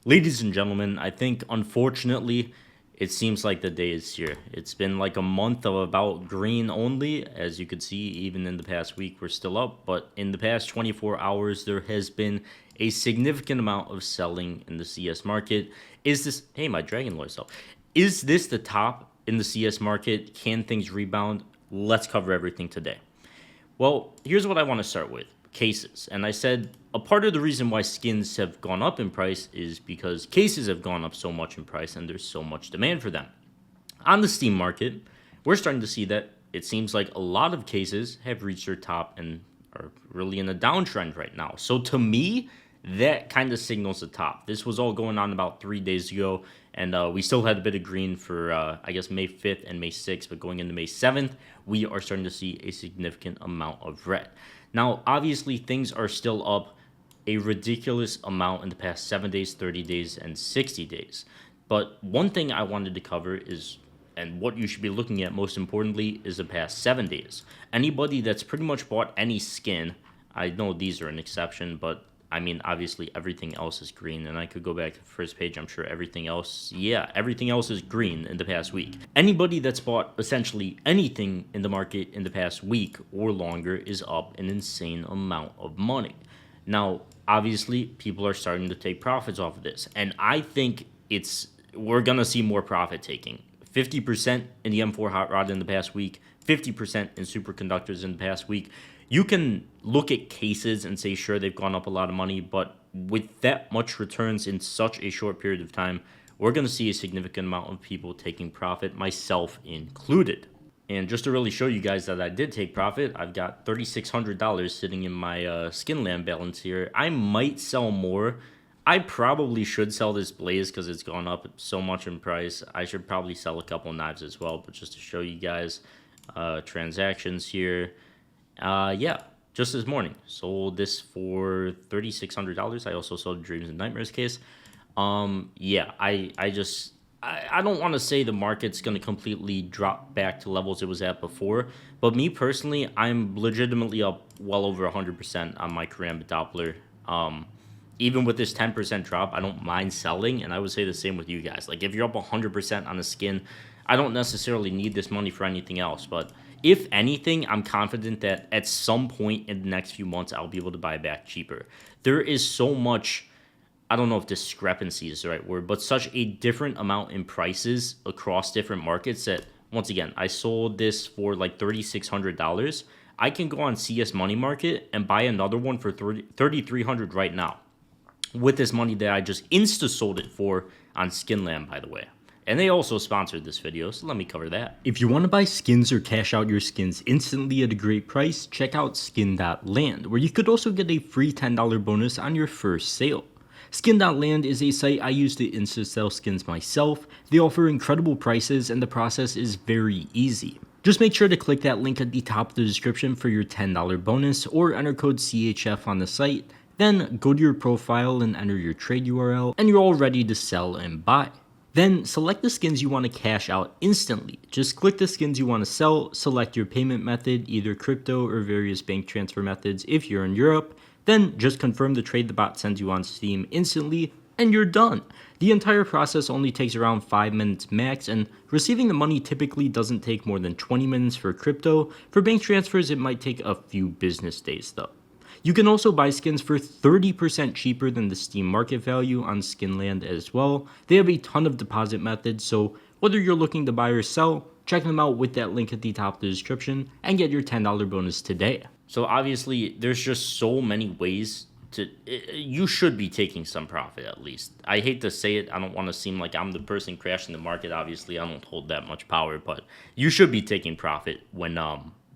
Ladies and gentlemen, I think unfortunately it seems like the day is here. It's been like a month of about green only. As you could see, even in the past week, we're still up. But in the past 24 hours, there has been a significant amount of selling in the CS market. Is this, hey, my Dragon Lord self, is this the top in the CS market? Can things rebound? Let's cover everything today. Well, here's what I want to start with cases. And I said a part of the reason why skins have gone up in price is because cases have gone up so much in price and there's so much demand for them. On the Steam market, we're starting to see that it seems like a lot of cases have reached their top and are really in a downtrend right now. So to me, that kind of signals the top. This was all going on about 3 days ago, and we still had a bit of green for, I guess, May 5th and May 6th, but going into May 7th, we are starting to see a significant amount of red. Now, obviously, things are still up a ridiculous amount in the past 7 days, 30 days, and 60 days. But one thing I wanted to cover is, and what you should be looking at most importantly, is the past 7 days. Anybody that's pretty much bought any skin, I know these are an exception, but I mean, obviously everything else is green, and I could go back to the first page. I'm sure everything else, yeah, everything else is green in the past week. Anybody that's bought essentially anything in the market in the past week or longer is up an insane amount of money. Now, obviously, people are starting to take profits off of this, and I think we're gonna see more profit taking. 50% in the M4 Hot Rod in the past week, 50% in superconductors in the past week. You can look at cases and say, sure, they've gone up a lot of money, but with that much returns in such a short period of time, we're going to see a significant amount of people taking profit, myself included. And just to really show you guys that I did take profit, I've got $3,600 sitting in my Skinland balance here. I might sell more. I probably should sell this Blaze because it's gone up so much in price. I should probably sell a couple knives as well, but just to show you guys transactions here. Yeah, just this morning sold this for $3,600. I also sold Dreams and Nightmares case. Yeah, I don't want to say the market's going to completely drop back to levels it was at before, but me personally, I'm legitimately up well over 100% on my Karambit Doppler. Even with this 10% drop, I don't mind selling, and I would say the same with you guys. Like, if you're up 100% on a skin, I don't necessarily need this money for anything else, but if anything, I'm confident that at some point in the next few months, I'll be able to buy back cheaper. There is so much, I don't know if discrepancy is the right word, but such a different amount in prices across different markets that, once again, I sold this for like $3,600. I can go on CS Money Market and buy another one for $3,300 right now with this money that I just insta-sold it for on Skinland, by the way. And they also sponsored this video, so let me cover that. If you want to buy skins or cash out your skins instantly at a great price, check out skin.land, where you could also get a free $10 bonus on your first sale. Skin.land is a site I use to insta-sell skins myself. They offer incredible prices, and the process is very easy. Just make sure to click that link at the top of the description for your $10 bonus, or enter code CHF on the site. Then go to your profile and enter your trade URL, and you're all ready to sell and buy. Then select the skins you want to cash out instantly. Just click the skins you want to sell, select your payment method, either crypto or various bank transfer methods if you're in Europe, then just confirm the trade the bot sends you on Steam instantly, and you're done. The entire process only takes around 5 minutes max, and receiving the money typically doesn't take more than 20 minutes for crypto. For bank transfers, it might take a few business days though. You can also buy skins for 30% cheaper than the Steam market value on Skinland as well. They have a ton of deposit methods, so whether you're looking to buy or sell, check them out with that link at the top of the description and get your $10 bonus today. So obviously, there's just so many ways you should be taking some profit at least. I hate to say it, I don't want to seem like I'm the person crashing the market. Obviously, I don't hold that much power, but you should be taking profit when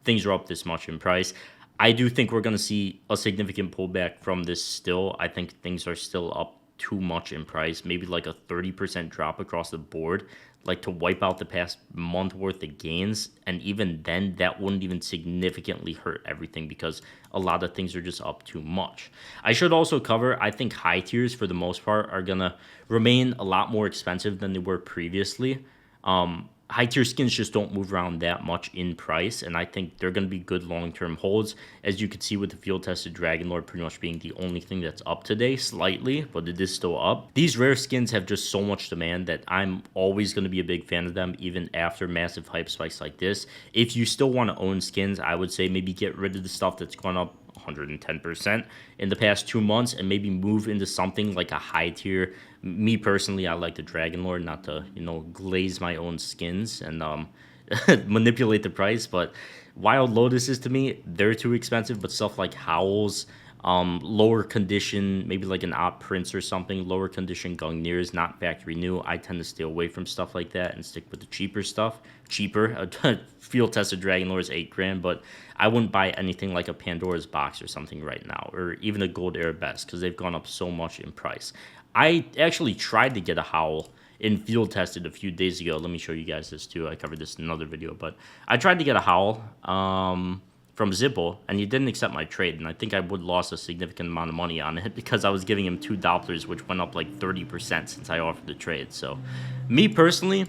things are up this much in price. I do think we're going to see a significant pullback from this still. I think things are still up too much in price, maybe like a 30% drop across the board, like to wipe out the past month worth of gains. And even then, that wouldn't even significantly hurt everything because a lot of things are just up too much. I should also cover, I think high tiers for the most part are going to remain a lot more expensive than they were previously. high tier skins just don't move around that much in price, and I think they're going to be good long term holds. As you can see with the field tested Dragonlord pretty much being the only thing that's up today, slightly, but it is still up. These rare skins have just so much demand that I'm always going to be a big fan of them, even after massive hype spikes like this. If you still want to own skins, I would say maybe get rid of the stuff that's gone up 110% in the past 2 months and maybe move into something like a high tier. Me personally, I like the Dragonlord, not to, glaze my own skins and manipulate the price, but Wild Lotuses to me, they're too expensive, but stuff like Howls, lower condition, maybe like an Op Prince or something, lower condition Gungnir, not factory new. I tend to stay away from stuff like that and stick with the cheaper stuff. Cheaper, field tested Dragonlord is $8 grand, but I wouldn't buy anything like a Pandora's Box or something right now, or even a Gold Arabesque, because they've gone up so much in price. I actually tried to get a Howl in field tested a few days ago. Let me show you guys this too. I covered this in another video, but I tried to get a Howl from Zippo, and he didn't accept my trade, and I think I would lost a significant amount of money on it because I was giving him $2, which went up like 30% since I offered the trade. So me personally,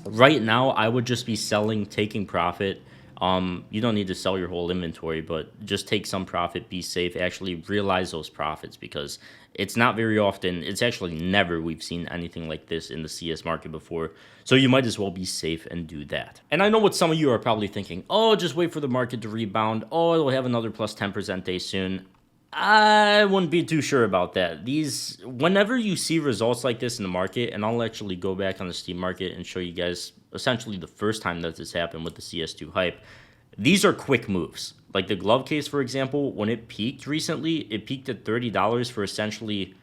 right now, I would just be selling, taking profit. You don't need to sell your whole inventory, but just take some profit, be safe, actually realize those profits, because it's not very often, it's actually never we've seen anything like this in the CS market before. So you might as well be safe and do that. And I know what some of you are probably thinking, oh, just wait for the market to rebound. Oh, it'll have another plus 10% day soon. I wouldn't be too sure about that. Whenever you see results like this in the market, and I'll actually go back on the Steam market and show you guys essentially the first time that this happened with the CS2 hype, these are quick moves. Like the glove case, for example, when it peaked recently, it peaked at $30 for essentially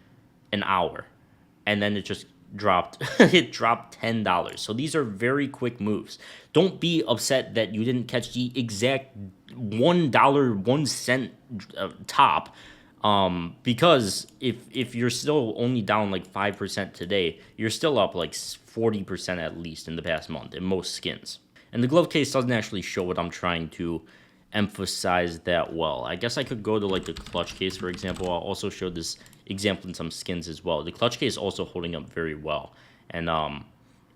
an hour, and then it just dropped. It dropped $10. So these are very quick moves. Don't be upset that you didn't catch the exact $1.01 top, because if you're still only down like 5% today, you're still up like 40% at least in the past month in most skins. And the glove case doesn't actually show what I'm trying to emphasize that well. I guess I could go to like the clutch case, for example. I'll also show this example in some skins as well. The clutch case also holding up very well. And I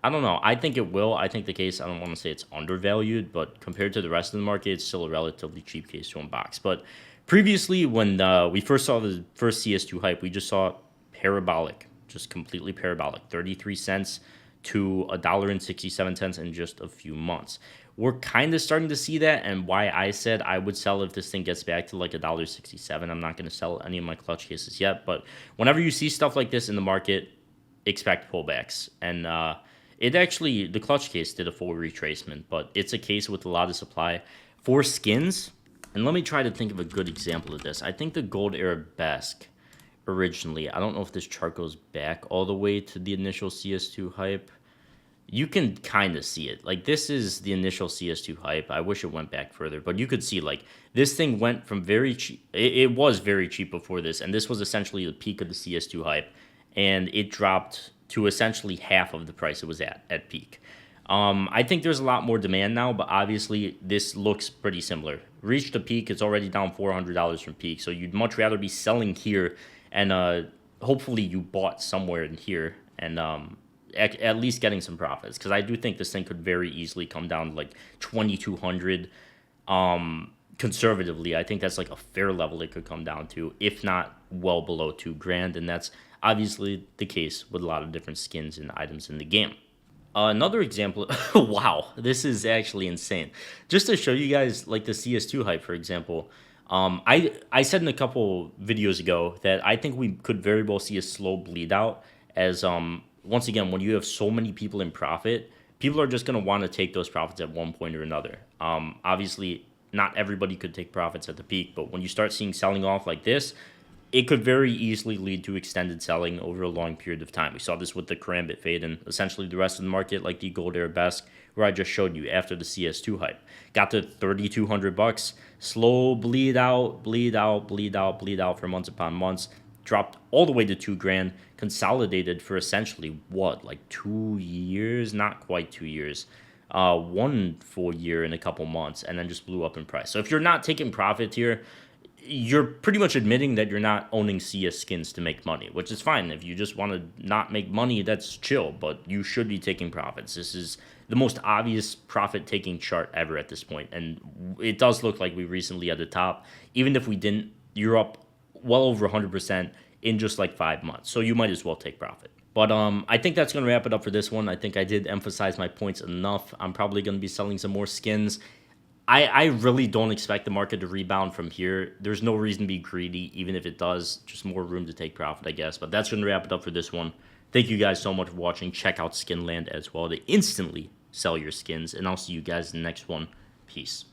don't know. I think it will. I think the case, I don't want to say it's undervalued, but compared to the rest of the market, it's still a relatively cheap case to unbox. But previously, when we first saw the first CS2 hype, we just saw parabolic, just completely parabolic, 33 cents to $1.67 in just a few months. We're kind of starting to see that, and why I said I would sell if this thing gets back to like $1.67. I'm not going to sell any of my clutch cases yet, but whenever you see stuff like this in the market, expect pullbacks. And the clutch case did a full retracement, but it's a case with a lot of supply for skins. And let me try to think of a good example of this. I think the Gold Arabesque originally, I don't know if this chart goes back all the way to the initial CS2 hype. You can kind of see it. Like, this is the initial CS2 hype. I wish it went back further, but you could see, like, this thing went from very cheap. It was very cheap before this, and this was essentially the peak of the CS2 hype, and it dropped to essentially half of the price it was at peak. I think there's a lot more demand now, but obviously this looks pretty similar. Reached the peak, it's already down $400 from peak, so you'd much rather be selling here, and hopefully you bought somewhere in here, and at least getting some profits, because I do think this thing could very easily come down to like 2,200. Conservatively, I think that's like a fair level it could come down to, if not well below $2,000, and that's obviously the case with a lot of different skins and items in the game. Another example, wow, this is actually insane. Just to show you guys like the CS2 hype, for example, I said in a couple videos ago that I think we could very well see a slow bleed out, as once again, when you have so many people in profit, people are just going to want to take those profits at one point or another. Obviously, not everybody could take profits at the peak, but when you start seeing selling off like this, it could very easily lead to extended selling over a long period of time. We saw this with the Karambit fade and essentially the rest of the market, like the Gold Arabesque, where I just showed you after the CS2 hype. Got to $3,200, slow bleed out, bleed out, bleed out, bleed out for months upon months, dropped all the way to $2,000, consolidated for essentially what, like 2 years? Not quite 2 years. 1 full year in a couple months, and then just blew up in price. So if you're not taking profit here, you're pretty much admitting that you're not owning CS skins to make money, which is fine. If you just want to not make money, that's chill, but you should be taking profits. This is the most obvious profit taking chart ever at this point, and it does look like we recently at the top. Even if we didn't, you're up well over 100% in just like 5 months, so you might as well take profit. But I think that's going to wrap it up for this one. I think I did emphasize my points enough. I'm probably going to be selling some more skins. I really don't expect the market to rebound from here. There's no reason to be greedy, even if it does. Just more room to take profit, I guess. But that's going to wrap it up for this one. Thank you guys so much for watching. Check out Skinland as well to instantly sell your skins. And I'll see you guys in the next one. Peace.